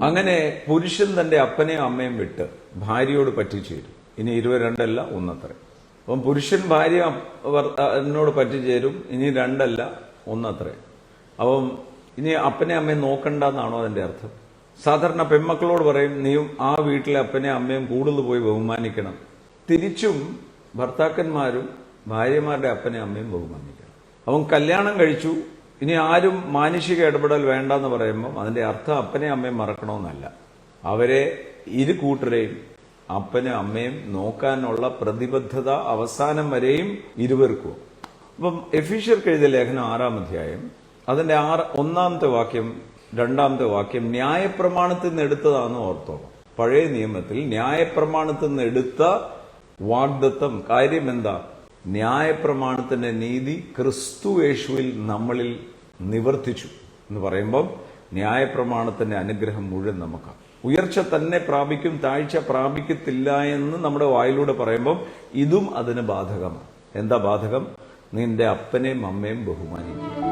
അങ്ങനെ പുരുഷൻ തന്റെ അപ്പനെയും അമ്മയും വിട്ട് ഭാര്യയോട് പറ്റിച്ചേരും. ഇനി 22 ഒന്നത്രേ. അപ്പം പുരുഷൻ ഭാര്യ എന്നോട് പറ്റിച്ചേരും. ഇനി 2 ഒന്നത്രേ. അപ്പം ഇനി അപ്പനെ അമ്മയും നോക്കണ്ടെന്നാണോ അതിന്റെ അർത്ഥം? സാധാരണ പെൺമക്കളോട് പറയും, നീയും ആ വീട്ടിലെ അപ്പനെ അമ്മയും കൂടുതൽ പോയി ബഹുമാനിക്കണം. തിരിച്ചും ഭർത്താക്കന്മാരും ഭാര്യമാരുടെ അപ്പനെ അമ്മയും ബഹുമാനിക്കണം. അവൻ കല്യാണം കഴിച്ചു, ഇനി ആരും മാനുഷിക ഇടപെടൽ വേണ്ടെന്ന് പറയുമ്പോൾ അതിന്റെ അർത്ഥം അപ്പനെ അമ്മയും മറക്കണമെന്നല്ല. അവരെ ഇരു കൂട്ടരെയും അപ്പനും അമ്മയും നോക്കാനുള്ള പ്രതിബദ്ധത അവസാനം വരെയും ഇരുവർക്കും. അപ്പം എഫീഷ്യർക്ക് എഴുതിയ ലേഖനം 6-ാം അധ്യായം അതിന്റെ 1-ാമത്തെ വാക്യം 2-ാമത്തെ വാക്യം ന്യായപ്രമാണത്തിൽ നിന്ന് എടുത്തതാണെന്ന് ഓർത്തോളാം. പഴയ നിയമത്തിൽ ന്യായപ്രമാണത്തിൽ നിന്ന് എടുത്ത വാഗ്ദത്തം കാര്യം എന്താ? ന്യായപ്രമാണത്തിന്റെ നീതി ക്രിസ്തു യേശുവിൽ നമ്മളിൽ നിവർത്തിച്ചു എന്ന് പറയുമ്പം ന്യായപ്രമാണത്തിന്റെ അനുഗ്രഹം മുഴുവൻ നമുക്കാണ്. ഉയർച്ച തന്നെ പ്രാപിക്കും, താഴ്ച പ്രാപിക്കത്തില്ല എന്ന് നമ്മുടെ വായിലൂടെ പറയുമ്പം ഇതും അതിന് ബാധകമാണ്. എന്താ ബാധകം? നിന്റെ അപ്പനെയും അമ്മയും ബഹുമാനിക്കുക.